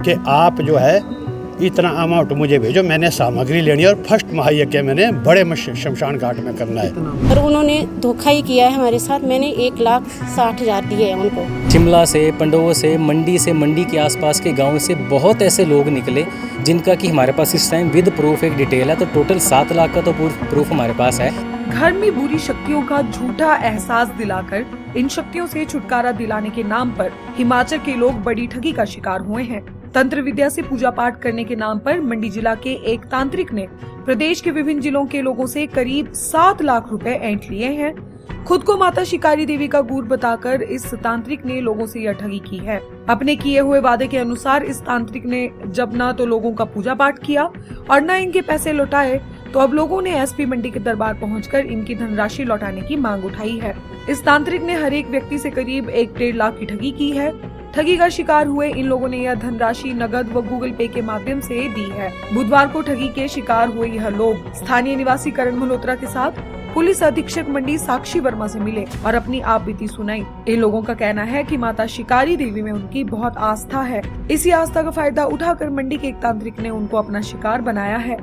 कि आप जो है इतना अमाउंट मुझे भेजो, मैंने सामग्री लेनी है और फर्स्ट महायज्ञ मैंने बड़े शमशान घाट में करना है। और उन्होंने धोखा ही किया है हमारे साथ। मैंने 1,60,000 दिए हैं उनको। शिमला से, पंडोह से, मंडी के आसपास के गांव से बहुत ऐसे लोग निकले जिनका कि हमारे पास इस टाइम विद प्रूफ एक डिटेल है। तो टोटल 7 लाख का तो प्रूफ हमारे पास है। घर में बुरी शक्तियों का झूठा एहसास दिलाकर इन शक्तियों से छुटकारा दिलाने के नाम पर हिमाचल के लोग बड़ी ठगी का शिकार हुए हैं। तंत्र विद्या से पूजा पाठ करने के नाम पर मंडी जिला के एक तांत्रिक ने प्रदेश के विभिन्न जिलों के लोगों से करीब 7 लाख रुपए ऐंठ लिए हैं। खुद को माता शिकारी देवी का गूर बताकर इस तांत्रिक ने लोगों से यह ठगी की है। अपने किए हुए वादे के अनुसार इस तांत्रिक ने जब न तो लोगों का पूजा पाठ किया और न इनके पैसे लौटाए, तो अब लोगों ने एसपी मंडी के दरबार पहुंचकर इनकी धनराशि लौटाने की मांग उठाई है। इस तांत्रिक ने हर एक व्यक्ति से करीब 1-1.5 लाख की ठगी की है। ठगी का शिकार हुए इन लोगों ने यह धनराशि नगद व गूगल पे के माध्यम से दी है। बुधवार को ठगी के शिकार हुए यह लोग स्थानीय निवासी करण मल्होत्रा के साथ पुलिस अधीक्षक मंडी साक्षी वर्मा से मिले और अपनी आपबीती सुनाई। इन लोगों का कहना है कि माता शिकारी देवी में उनकी बहुत आस्था है। इसी आस्था का फायदा उठाकर मंडी के एक तांत्रिक ने उनको अपना शिकार बनाया है।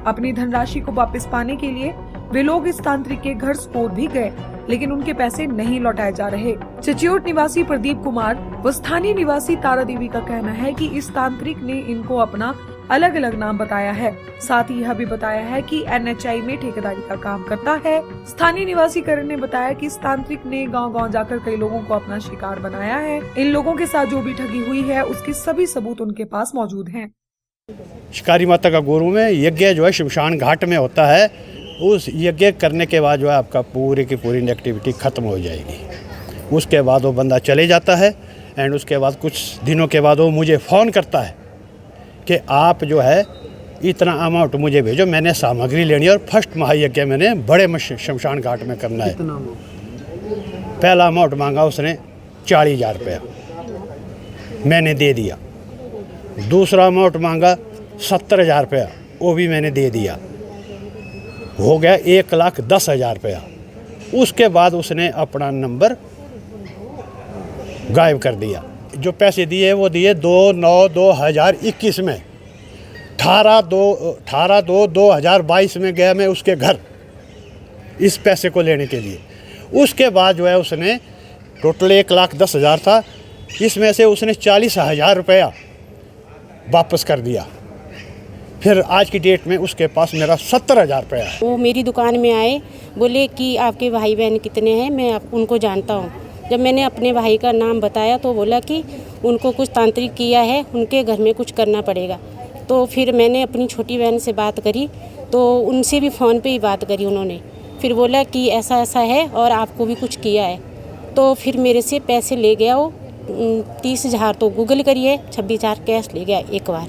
अपनी धनराशि को वापस पाने के लिए वे लोग इस तांत्रिक के घर स्पोर्ट भी गए, लेकिन उनके पैसे नहीं लौटाए जा रहे। चिचियोट निवासी प्रदीप कुमार व स्थानीय निवासी तारा देवी का कहना है कि इस तांत्रिक ने इनको अपना अलग अलग नाम बताया है। साथ ही यह भी बताया है कि NHI में ठेकेदारी का काम करता है। स्थानीय निवासी करण ने बताया कि इस तांत्रिक ने गांव-गांव जाकर कई लोगों को अपना शिकार बनाया है। इन लोगों के साथ जो भी ठगी हुई है उसके सभी सबूत उनके पास मौजूद हैं। शिकारी माता का गुरु में यज्ञ जो है शमशान घाट में होता है। उस यज्ञ करने के बाद जो है आपका पूरी की पूरी नेगेटिविटी खत्म हो जाएगी। उसके बाद वो बंदा चले जाता है एंड उसके बाद कुछ दिनों के बाद वो मुझे फ़ोन करता है कि आप जो है इतना अमाउंट मुझे भेजो, मैंने सामग्री लेनी है और फर्स्ट महायज्ञ मैंने बड़े शमशान घाट में करना है। पहला अमाउंट मांगा उसने 40,000 रुपया, मैंने दे दिया। दूसरा अमाउंट मांगा 70,000 रुपया, वो भी मैंने दे दिया। हो गया 1,10,000 रुपया। उसके बाद उसने अपना नंबर गायब कर दिया। जो पैसे दिए वो दिए 2/9/2021 में। 18/2/2022 में गया मैं उसके घर इस पैसे को लेने के लिए। उसके बाद जो है उसने टोटल 1,10,000 था, इसमें से उसने 40,000 रुपया वापस कर दिया। फिर आज की डेट में उसके पास मेरा 70,000 रुपया है। वो मेरी दुकान में आए, बोले कि आपके भाई बहन कितने हैं, मैं उनको जानता हूँ। जब मैंने अपने भाई का नाम बताया तो बोला कि उनको कुछ तांत्रिक किया है, उनके घर में कुछ करना पड़ेगा। तो फिर मैंने अपनी छोटी बहन से बात करी, तो उनसे भी फ़ोन पे ही बात करी उन्होंने। फिर बोला कि ऐसा ऐसा है और आपको भी कुछ किया है। तो फिर मेरे से पैसे ले गया वो 30,000 तो गूगल करिए, 26,000 कैश ले गया एक बार।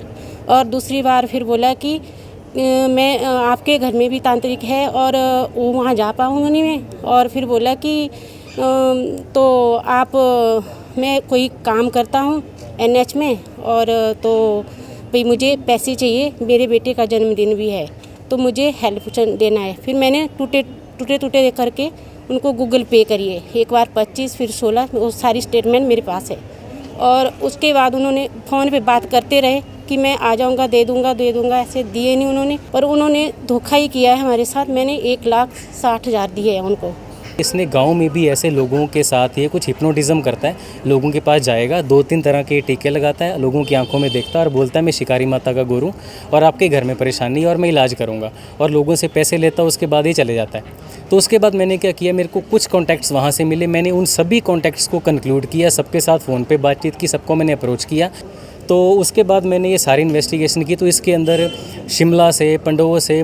और दूसरी बार फिर बोला कि मैं आपके घर में भी तांत्रिक है और वो वहाँ जा पाऊँगा नहीं मैं। और फिर बोला कि तो आप मैं कोई काम करता हूँ NH में और तो भाई मुझे पैसे चाहिए, मेरे बेटे का जन्मदिन भी है तो मुझे हेल्प देना है। फिर मैंने टूटे करके उनको गूगल पे करिए, एक बार 25 फिर 16, वो सारी स्टेटमेंट मेरे पास है। और उसके बाद उन्होंने फ़ोन पे बात करते रहे कि मैं आ जाऊंगा, दे दूंगा, ऐसे दिए नहीं उन्होंने। पर उन्होंने धोखा ही किया है हमारे साथ। मैंने 1,60,000 दिए हैं उनको। इसने गांव में भी ऐसे लोगों के साथ ये कुछ हिप्नोटिज्म करता है। लोगों के पास जाएगा, 2-3 तरह के टीके लगाता है, लोगों की आंखों में देखता है और बोलता है मैं शिकारी माता का गुरु और आपके घर में परेशानी है और मैं इलाज करूंगा, और लोगों से पैसे लेता है। उसके बाद ही चले जाता है। तो उसके बाद मैंने क्या किया, मेरे को कुछ कॉन्टैक्ट्स वहाँ से मिले। मैंने उन सभी कॉन्टैक्ट्स को कंक्लूड किया, सबके साथ फ़ोन पर बातचीत की, सबको मैंने अप्रोच किया। तो उसके बाद मैंने ये सारी इन्वेस्टिगेशन की। तो इसके अंदर शिमला से, पंडोह से,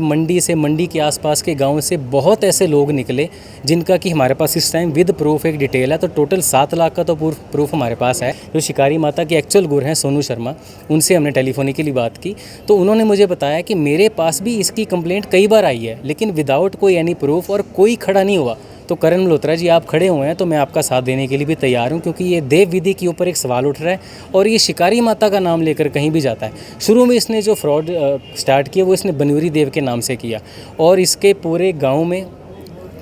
मंडी के आसपास के गांव से बहुत ऐसे लोग निकले जिनका कि हमारे पास इस टाइम विद प्रूफ एक डिटेल है। तो टोटल 7 लाख का तो प्रूफ हमारे पास है। जो शिकारी माता के एक्चुअल गुरु हैं सोनू शर्मा, उनसे हमने टेलीफोनिकली बात की। तो उन्होंने मुझे बताया कि मेरे पास भी इसकी कंप्लेंट कई बार आई है, लेकिन विदाउट कोई एनी प्रूफ, और कोई खड़ा नहीं हुआ। तो करण मल्होत्रा जी आप खड़े हुए हैं तो मैं आपका साथ देने के लिए भी तैयार हूं, क्योंकि ये देव विधि के ऊपर एक सवाल उठ रहा है और ये शिकारी माता का नाम लेकर कहीं भी जाता है। शुरू में इसने जो फ्रॉड स्टार्ट किया वो इसने बनूरी देव के नाम से किया, और इसके पूरे गांव में,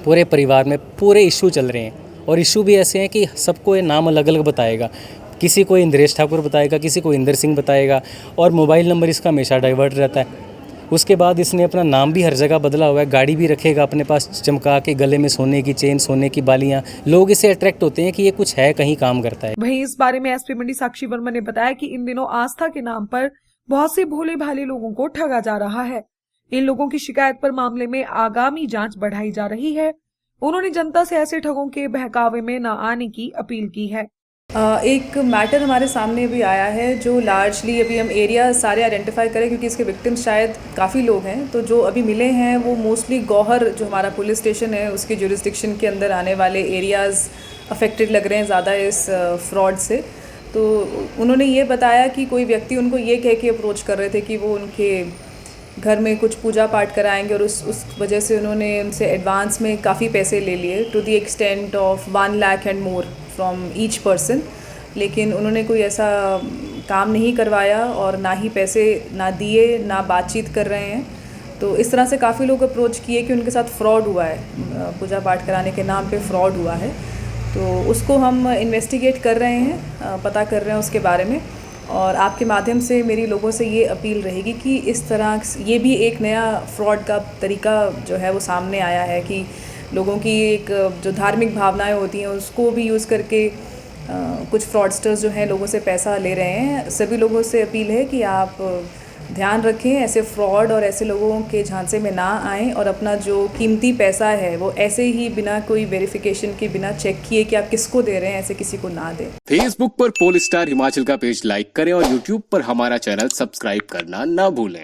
पूरे परिवार में पूरे इशू चल रहे हैं। और इशू भी ऐसे हैं कि सबको ये नाम अलग अलग बताएगा। किसी को इंद्रेश ठाकुर बताएगा, किसी को इंदर सिंह बताएगा, और मोबाइल नंबर इसका हमेशा डाइवर्ट रहता है। उसके बाद इसने अपना नाम भी हर जगह बदला हुआ है, गाड़ी भी रखेगा अपने पास चमका के, गले में सोने की चेन, सोने की बालियां। लोग इससे अट्रैक्ट होते हैं कि ये कुछ है, कहीं काम करता है। वहीं इस बारे में एसपी मंडी साक्षी वर्मा ने बताया कि इन दिनों आस्था के नाम पर बहुत से भोले भाले लोगों को ठगा जा रहा है। इन लोगों की शिकायत पर मामले में आगामी जांच बढ़ाई जा रही है। उन्होंने जनता से ऐसे ठगों के बहकावे में न आने की अपील की है। एक मैटर हमारे सामने भी आया है जो लार्जली अभी हम एरिया सारे आइडेंटिफाई करें क्योंकि इसके विक्टिम्स शायद काफ़ी लोग हैं, तो जो अभी मिले हैं वो मोस्टली गौहर जो हमारा पुलिस स्टेशन है उसके जुरिस्डिक्शन के अंदर आने वाले एरियाज़ अफेक्टेड लग रहे हैं ज़्यादा इस फ्रॉड से। तो उन्होंने ये बताया कि कोई व्यक्ति उनको ये कह के अप्रोच कर रहे थे कि वो उनके घर में कुछ पूजा पाठ कराएंगे और उस वजह से उन्होंने उनसे एडवांस में काफ़ी पैसे ले लिए to the extent of 1 lakh and more from each person. लेकिन उन्होंने कोई ऐसा काम नहीं करवाया और ना ही पैसे ना दिए, ना बातचीत कर रहे हैं। तो इस तरह से काफ़ी लोग अप्रोच किए कि उनके साथ फ्रॉड हुआ है, पूजा पाठ कराने के नाम पे फ्रॉड हुआ है। तो उसको हम इन्वेस्टिगेट कर रहे हैं, पता कर रहे हैं उसके बारे में। और आपके माध्यम से मेरी लोगों से ये अपील रहेगी कि इस तरह ये भी एक नया फ्रॉड का तरीका जो है वो सामने आया है कि लोगों की एक जो धार्मिक भावनाएं होती हैं उसको भी यूज़ करके कुछ फ्रॉडस्टर्स जो हैं लोगों से पैसा ले रहे हैं। सभी लोगों से अपील है कि आप ध्यान रखें, ऐसे फ्रॉड और ऐसे लोगों के झांसे में ना आएं और अपना जो कीमती पैसा है वो ऐसे ही बिना कोई वेरिफिकेशन के, बिना चेक किए कि आप किसको दे रहे हैं, ऐसे किसी को ना दें। फेसबुक पर पोल स्टार हिमाचल का पेज लाइक करें और यूट्यूब पर हमारा चैनल सब्सक्राइब करना ना भूलें।